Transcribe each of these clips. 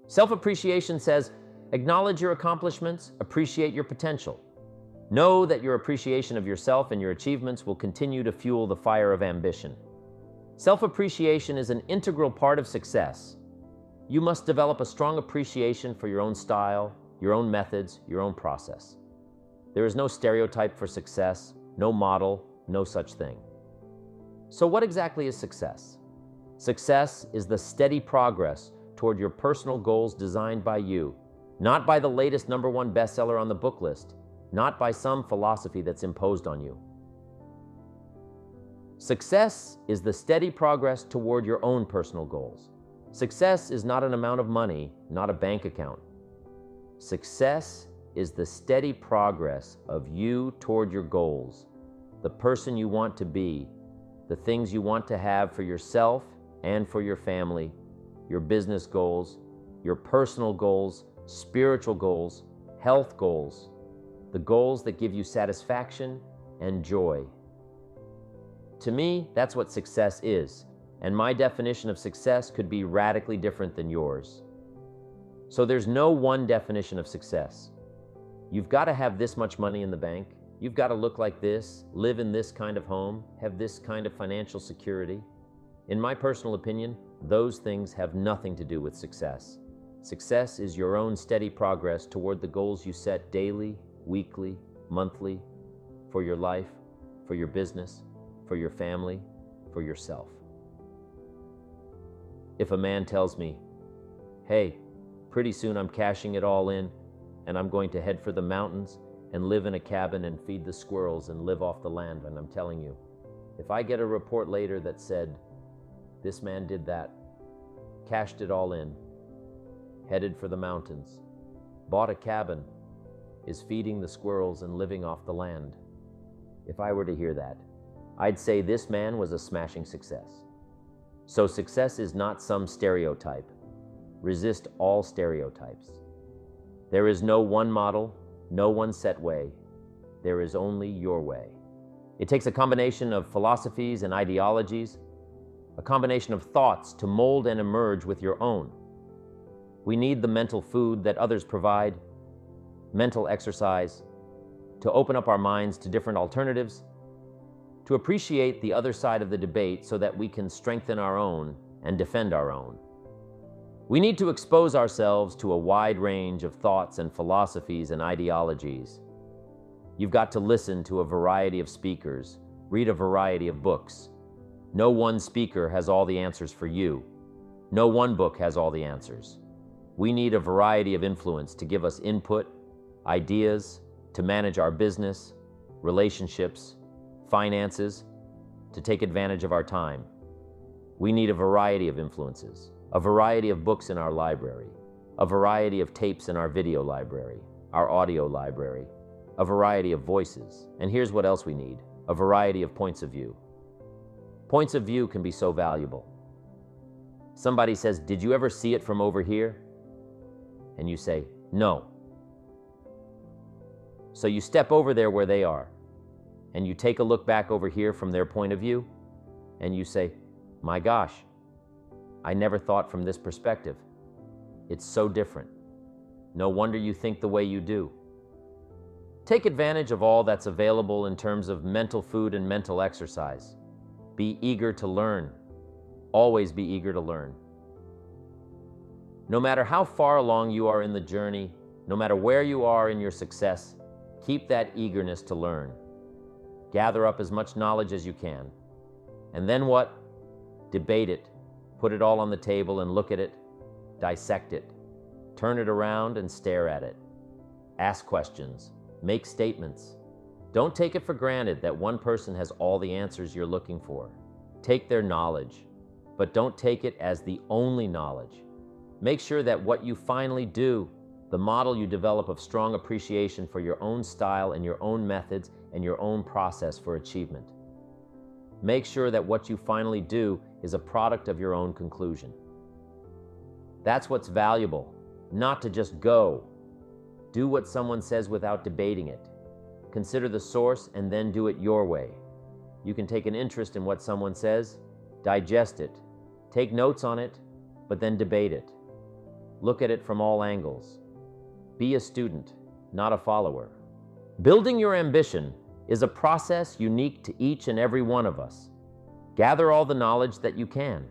Self-appreciation says, acknowledge your accomplishments, appreciate your potential. Know that your appreciation of yourself and your achievements will continue to fuel the fire of ambition. Self-appreciation is an integral part of success. You must develop a strong appreciation for your own style, your own methods, your own process. There is no stereotype for success, no model, no such thing. So what exactly is success? Success is the steady progress toward your personal goals designed by you, not by the latest #1 bestseller on the book list, not by some philosophy that's imposed on you. Success is the steady progress toward your own personal goals. Success is not an amount of money, not a bank account. Success is the steady progress of you toward your goals, the person you want to be, the things you want to have for yourself and for your family, your business goals, your personal goals, spiritual goals, health goals, the goals that give you satisfaction and joy. To me, that's what success is, and my definition of success could be radically different than yours. So there's no one definition of success. You've got to have this much money in the bank, you've got to look like this, live in this kind of home, have this kind of financial security. In my personal opinion, those things have nothing to do with success. Success is your own steady progress toward the goals you set daily, weekly, monthly, for your life, for your business, for your family, for yourself. If a man tells me, hey, pretty soon I'm cashing it all in and I'm going to head for the mountains and live in a cabin and feed the squirrels and live off the land, and I'm telling you, if I get a report later that said, this man did that, cashed it all in, headed for the mountains, bought a cabin, is feeding the squirrels and living off the land. If I were to hear that, I'd say this man was a smashing success. So success is not some stereotype. Resist all stereotypes. There is no one model, no one set way. There is only your way. It takes a combination of philosophies and ideologies, a combination of thoughts to mold and emerge with your own. We need the mental food that others provide, mental exercise, to open up our minds to different alternatives, to appreciate the other side of the debate so that we can strengthen our own and defend our own. We need to expose ourselves to a wide range of thoughts and philosophies and ideologies. You've got to listen to a variety of speakers, read a variety of books. No one speaker has all the answers for you. No one book has all the answers. We need a variety of influence to give us input, ideas, to manage our business, relationships, finances, to take advantage of our time. We need a variety of influences, a variety of books in our library, a variety of tapes in our video library, our audio library, a variety of voices. And here's what else we need, a variety of points of view. Points of view can be so valuable. Somebody says, did you ever see it from over here? And you say, no. So you step over there where they are, and you take a look back over here from their point of view, and you say, my gosh, I never thought from this perspective. It's so different. No wonder you think the way you do. Take advantage of all that's available in terms of mental food and mental exercise. Be eager to learn. Always be eager to learn. No matter how far along you are in the journey, no matter where you are in your success, keep that eagerness to learn. Gather up as much knowledge as you can. And then what? Debate it. Put it all on the table and look at it. Dissect it. Turn it around and stare at it. Ask questions. Make statements. Don't take it for granted that one person has all the answers you're looking for. Take their knowledge, but don't take it as the only knowledge. Make sure that what you finally do, the model you develop of strong appreciation for your own style and your own methods and your own process for achievement. Make sure that what you finally do is a product of your own conclusion. That's what's valuable, not to just go. Do what someone says without debating it. Consider the source and then do it your way. You can take an interest in what someone says, digest it, take notes on it, but then debate it. Look at it from all angles. Be a student, not a follower. Building your ambition is a process unique to each and every one of us. Gather all the knowledge that you can.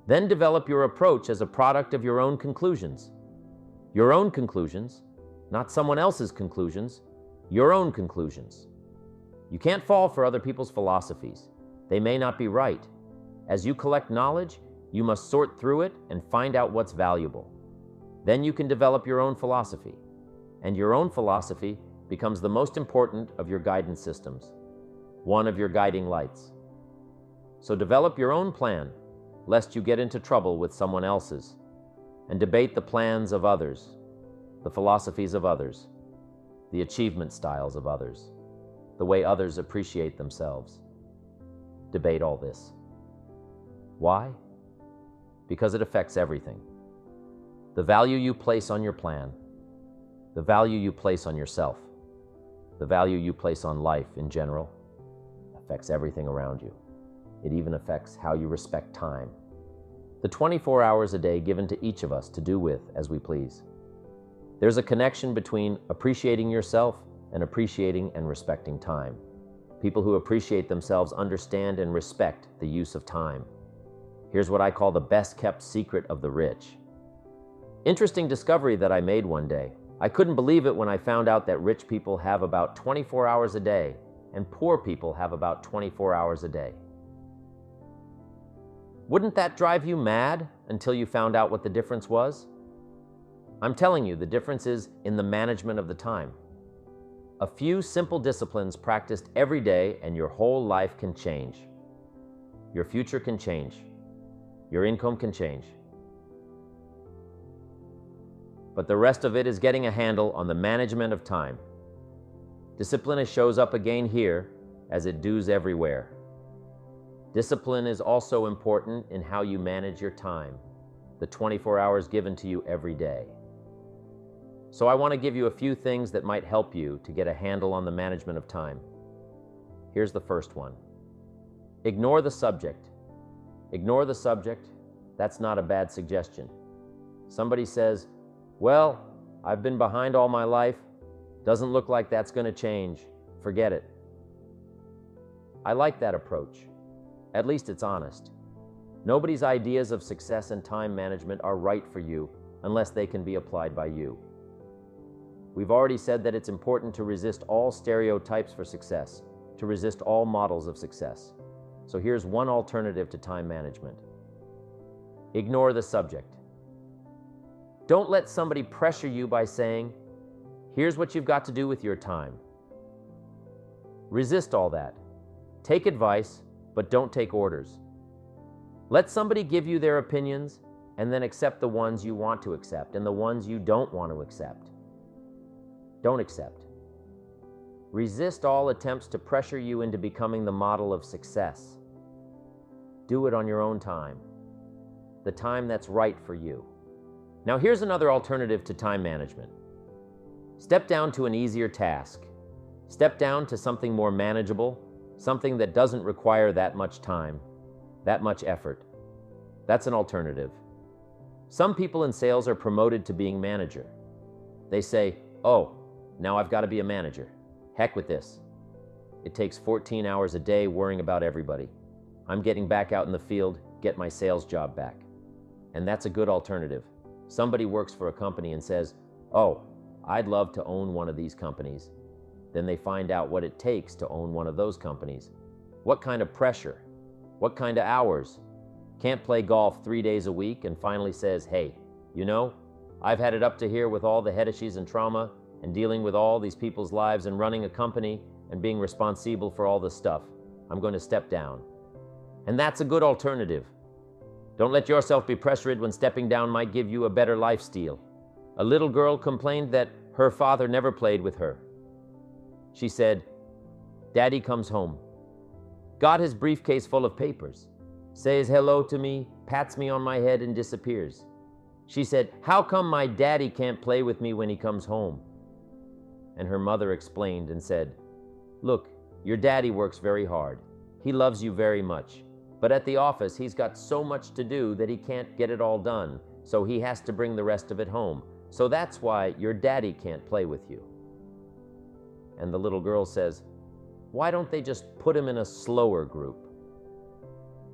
Then develop your approach as a product of your own conclusions. Your own conclusions, not someone else's conclusions, your own conclusions. You can't fall for other people's philosophies. They may not be right. As you collect knowledge, you must sort through it and find out what's valuable. Then you can develop your own philosophy. And your own philosophy becomes the most important of your guidance systems, one of your guiding lights. So develop your own plan, lest you get into trouble with someone else's, and debate the plans of others, the philosophies of others, the achievement styles of others, the way others appreciate themselves. Debate all this. Why? Because it affects everything. The value you place on your plan, the value you place on yourself, the value you place on life in general, affects everything around you. It even affects how you respect time. The 24 hours a day given to each of us to do with as we please. There's a connection between appreciating yourself and appreciating and respecting time. People who appreciate themselves understand and respect the use of time. Here's what I call the best-kept secret of the rich. Interesting discovery that I made one day. I couldn't believe it when I found out that rich people have about 24 hours a day and poor people have about 24 hours a day. Wouldn't that drive you mad until you found out what the difference was? I'm telling you, the difference is in the management of the time. A few simple disciplines practiced every day and your whole life can change. Your future can change. Your income can change. But the rest of it is getting a handle on the management of time. Discipline shows up again here as it does everywhere. Discipline is also important in how you manage your time, the 24 hours given to you every day. So I want to give you a few things that might help you to get a handle on the management of time. Here's the first one. Ignore the subject. Ignore the subject. That's not a bad suggestion. Somebody says, well, I've been behind all my life. Doesn't look like that's going to change. Forget it. I like that approach. At least it's honest. Nobody's ideas of success and time management are right for you unless they can be applied by you. We've already said that it's important to resist all stereotypes for success, to resist all models of success. So here's one alternative to time management. Ignore the subject. Don't let somebody pressure you by saying, here's what you've got to do with your time. Resist all that. Take advice, but don't take orders. Let somebody give you their opinions and then accept the ones you want to accept and the ones you don't want to accept. Don't accept. Resist all attempts to pressure you into becoming the model of success. Do it on your own time, the time that's right for you. Now here's another alternative to time management. Step down to an easier task. Step down to something more manageable, something that doesn't require that much time, that much effort. That's an alternative. Some people in sales are promoted to being manager. They say, oh, now I've got to be a manager. Heck with this. It takes 14 hours a day worrying about everybody. I'm getting back out in the field, get my sales job back. And that's a good alternative. Somebody works for a company and says, oh, I'd love to own one of these companies. Then they find out what it takes to own one of those companies. What kind of pressure? What kind of hours? Can't play golf 3 days a week and finally says, hey, you know, I've had it up to here with all the headaches and trauma and dealing with all these people's lives and running a company and being responsible for all this stuff. I'm going to step down. And that's a good alternative. Don't let yourself be pressured when stepping down might give you a better lifestyle. A little girl complained that her father never played with her. She said, Daddy comes home, got his briefcase full of papers, says hello to me, pats me on my head and disappears. She said, how come my daddy can't play with me when he comes home? And her mother explained and said, look, your daddy works very hard. He loves you very much. But at the office, he's got so much to do that he can't get it all done, so he has to bring the rest of it home. So that's why your daddy can't play with you." And the little girl says, "Why don't they just put him in a slower group?"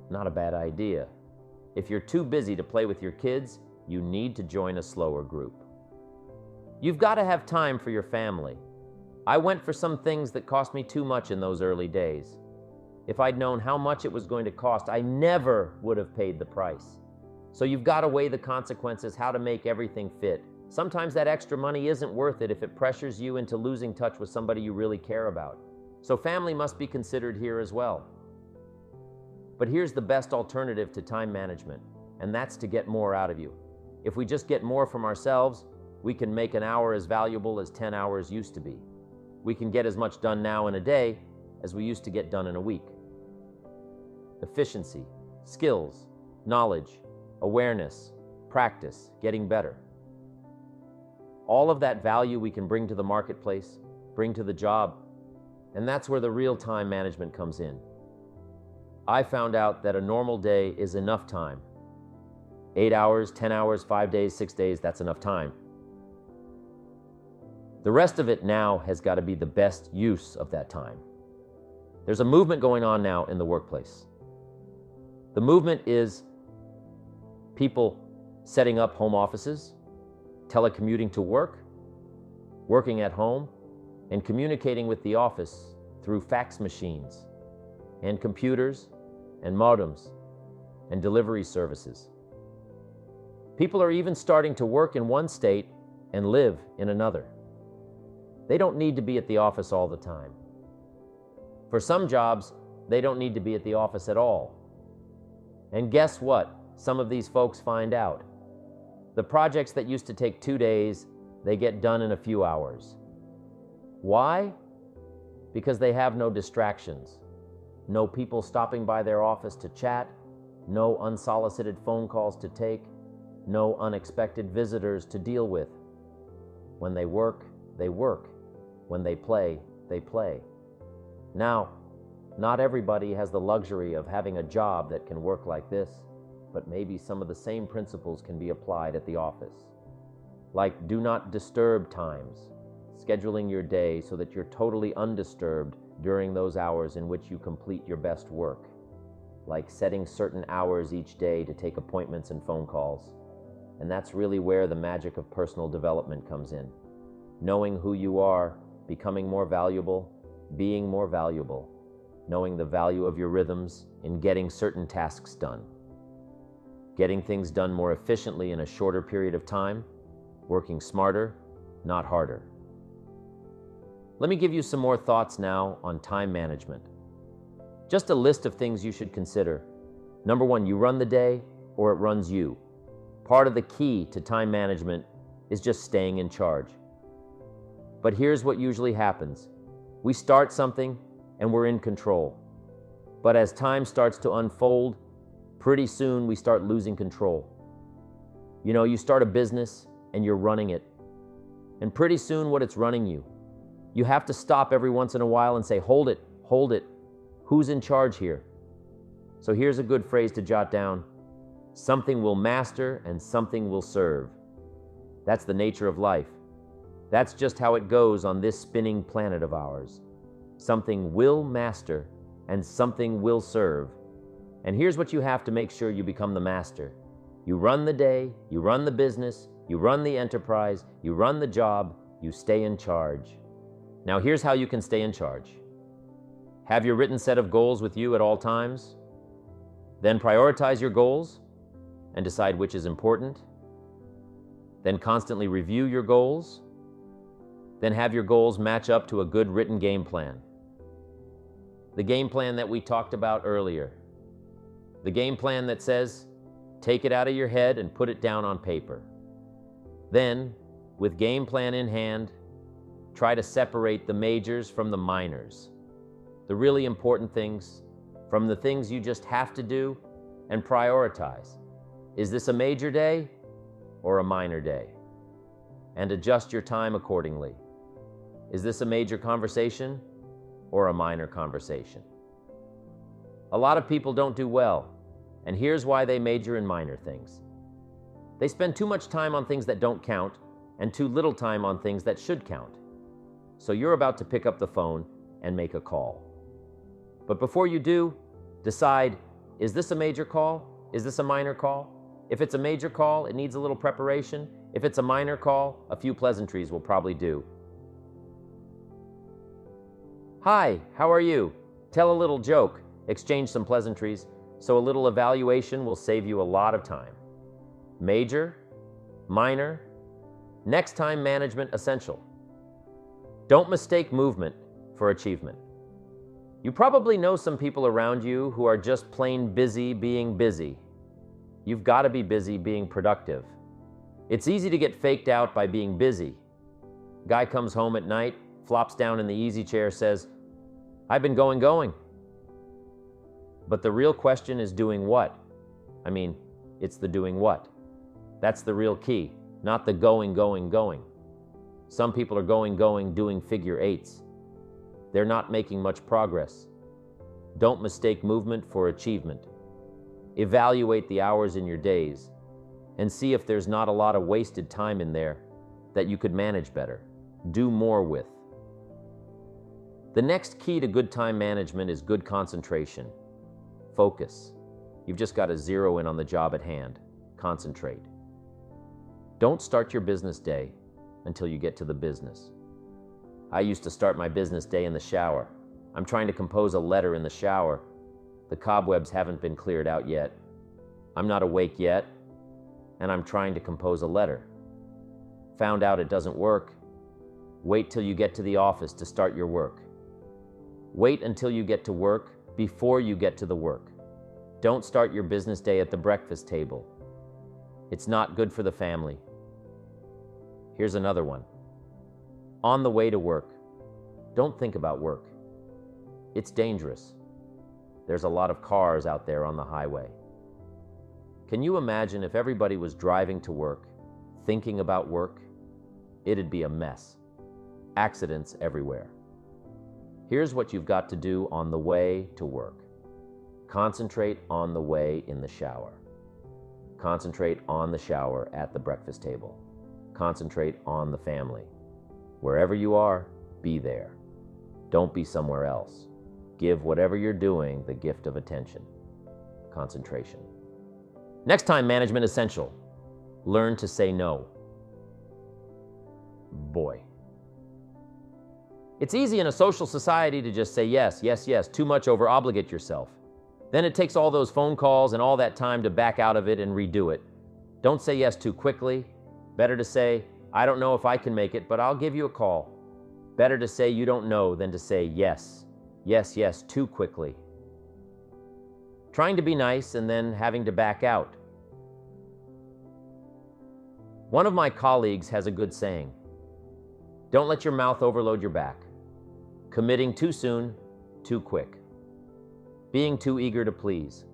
Not a bad idea. If you're too busy to play with your kids, you need to join a slower group. You've got to have time for your family. I went for some things that cost me too much in those early days. If I'd known how much it was going to cost, I never would have paid the price. So you've got to weigh the consequences, how to make everything fit. Sometimes that extra money isn't worth it if it pressures you into losing touch with somebody you really care about. So family must be considered here as well. But here's the best alternative to time management, and that's to get more out of you. If we just get more from ourselves, we can make an hour as valuable as 10 hours used to be. We can get as much done now in a day as we used to get done in a week. Efficiency, skills, knowledge, awareness, practice, getting better. All of that value we can bring to the marketplace, bring to the job, and that's where the real time management comes in. I found out that a normal day is enough time. 8 hours, 10 hours, 5 days, 6 days, that's enough time. The rest of it now has got to be the best use of that time. There's a movement going on now in the workplace. The movement is people setting up home offices, telecommuting to work, working at home, and communicating with the office through fax machines and computers and modems and delivery services. People are even starting to work in one state and live in another. They don't need to be at the office all the time. For some jobs, they don't need to be at the office at all. And guess what? Some of these folks find out. The projects that used to take 2 days, they get done in a few hours. Why? Because they have no distractions. No people stopping by their office to chat, no unsolicited phone calls to take, no unexpected visitors to deal with. When they work, they work. When they play, they play. Now, not everybody has the luxury of having a job that can work like this, but maybe some of the same principles can be applied at the office. Like do not disturb times, scheduling your day so that you're totally undisturbed during those hours in which you complete your best work. Like setting certain hours each day to take appointments and phone calls. And that's really where the magic of personal development comes in. Knowing who you are, becoming more valuable, being more valuable, knowing the value of your rhythms in getting certain tasks done. Getting things done more efficiently in a shorter period of time, working smarter, not harder. Let me give you some more thoughts now on time management. Just a list of things you should consider. Number 1, you run the day or it runs you. Part of the key to time management is just staying in charge. But here's what usually happens. We start something and we're in control. But as time starts to unfold, pretty soon we start losing control. You know, you start a business and you're running it. And pretty soon what it's running you. You have to stop every once in a while and say, hold it, hold it. Who's in charge here? So here's a good phrase to jot down. Something will master and something will serve. That's the nature of life. That's just how it goes on this spinning planet of ours. Something will master and something will serve. And here's what you have to make sure you become the master. You run the day, you run the business, you run the enterprise, you run the job, you stay in charge. Now here's how you can stay in charge. Have your written set of goals with you at all times. Then prioritize your goals and decide which is important. Then constantly review your goals. Then have your goals match up to a good written game plan. The game plan that we talked about earlier. The game plan that says, take it out of your head and put it down on paper. Then, with game plan in hand, try to separate the majors from the minors. The really important things from the things you just have to do, and prioritize. Is this a major day or a minor day? And adjust your time accordingly. Is this a major conversation or a minor conversation? A lot of people don't do well, and here's why: they major in minor things. They spend too much time on things that don't count and too little time on things that should count. So you're about to pick up the phone and make a call. But before you do, decide, is this a major call? Is this a minor call? If it's a major call, it needs a little preparation. If it's a minor call, a few pleasantries will probably do. Hi, how are you? Tell a little joke, exchange some pleasantries, so a little evaluation will save you a lot of time. Major, minor, next time management essential. Don't mistake movement for achievement. You probably know some people around you who are just plain busy being busy. You've got to be busy being productive. It's easy to get faked out by being busy. Guy comes home at night, flops down in the easy chair, says, "I've been going." But the real question is doing what? It's the doing what. That's the real key, not the going. Some people are going, doing figure eights. They're not making much progress. Don't mistake movement for achievement. Evaluate the hours in your days and see if there's not a lot of wasted time in there that you could manage better, do more with. The next key to good time management is good concentration. Focus. You've just got to zero in on the job at hand. Concentrate. Don't start your business day until you get to the business. I used to start my business day in the shower. I'm trying to compose a letter in the shower. The cobwebs haven't been cleared out yet. I'm not awake yet, and I'm trying to compose a letter. Found out it doesn't work. Wait till you get to the office to start your work. Wait until you get to work before you get to the work. Don't start your business day at the breakfast table. It's not good for the family. Here's another one. On the way to work, don't think about work. It's dangerous. There's a lot of cars out there on the highway. Can you imagine if everybody was driving to work, thinking about work? It'd be a mess. Accidents everywhere. Here's what you've got to do on the way to work. Concentrate on the way in the shower. Concentrate on the shower at the breakfast table. Concentrate on the family. Wherever you are, be there. Don't be somewhere else. Give whatever you're doing the gift of attention. Concentration. Next time management essential. Learn to say no. Boy. It's easy in a social society to just say yes, too much, over-obligate yourself. Then it takes all those phone calls and all that time to back out of it and redo it. Don't say yes too quickly. Better to say, I don't know if I can make it, but I'll give you a call. Better to say you don't know than to say yes, too quickly. Trying to be nice and then having to back out. One of my colleagues has a good saying. Don't let your mouth overload your back. Committing too soon, too quick. Being too eager to please.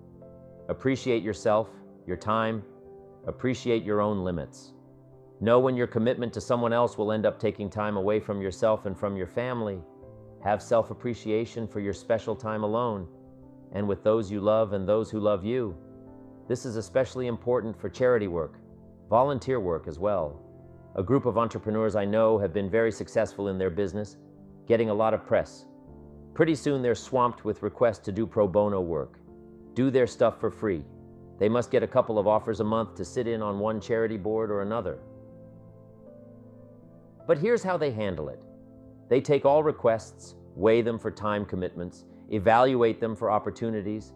Appreciate yourself, your time. Appreciate your own limits. Know when your commitment to someone else will end up taking time away from yourself and from your family. Have self-appreciation for your special time alone and with those you love and those who love you. This is especially important for charity work, volunteer work as well. A group of entrepreneurs I know have been very successful in their business, getting a lot of press. Pretty soon they're swamped with requests to do pro bono work, do their stuff for free. They must get a couple of offers a month to sit in on one charity board or another. But here's how they handle it. They take all requests, weigh them for time commitments, evaluate them for opportunities.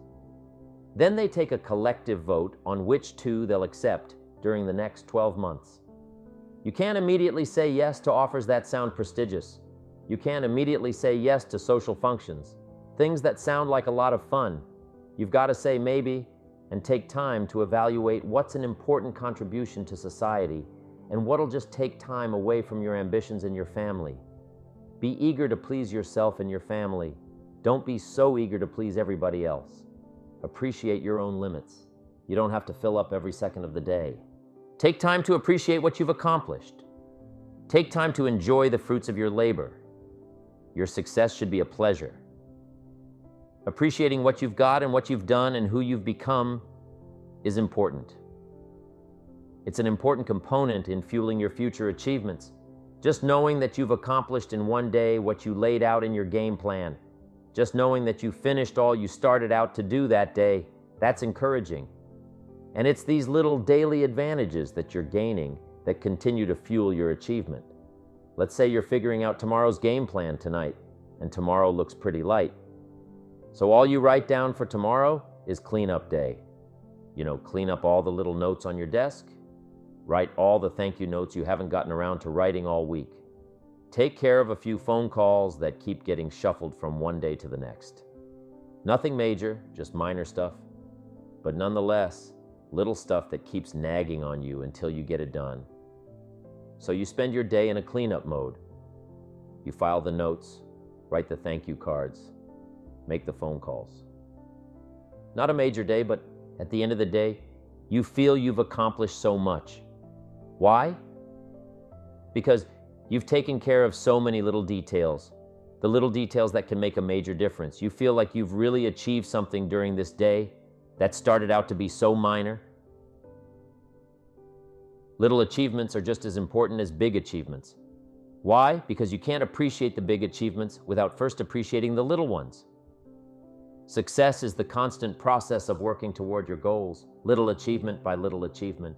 Then they take a collective vote on which two they'll accept during the next 12 months. You can't immediately say yes to offers that sound prestigious. You can't immediately say yes to social functions, things that sound like a lot of fun. You've got to say maybe and take time to evaluate what's an important contribution to society and what'll just take time away from your ambitions and your family. Be eager to please yourself and your family. Don't be so eager to please everybody else. Appreciate your own limits. You don't have to fill up every second of the day. Take time to appreciate what you've accomplished. Take time to enjoy the fruits of your labor. Your success should be a pleasure. Appreciating what you've got and what you've done and who you've become is important. It's an important component in fueling your future achievements. Just knowing that you've accomplished in one day what you laid out in your game plan, just knowing that you finished all you started out to do that day, that's encouraging. And it's these little daily advantages that you're gaining that continue to fuel your achievement. Let's say you're figuring out tomorrow's game plan tonight, and tomorrow looks pretty light. So all you write down for tomorrow is cleanup day. Clean up all the little notes on your desk. Write all the thank you notes you haven't gotten around to writing all week. Take care of a few phone calls that keep getting shuffled from one day to the next. Nothing major, just minor stuff, but nonetheless, little stuff that keeps nagging on you until you get it done. So you spend your day in a cleanup mode. You file the notes, write the thank you cards, make the phone calls. Not a major day, but at the end of the day, you feel you've accomplished so much. Why? Because you've taken care of so many little details, the little details that can make a major difference. You feel like you've really achieved something during this day that started out to be so minor. Little achievements are just as important as big achievements. Why? Because you can't appreciate the big achievements without first appreciating the little ones. Success is the constant process of working toward your goals, little achievement by little achievement.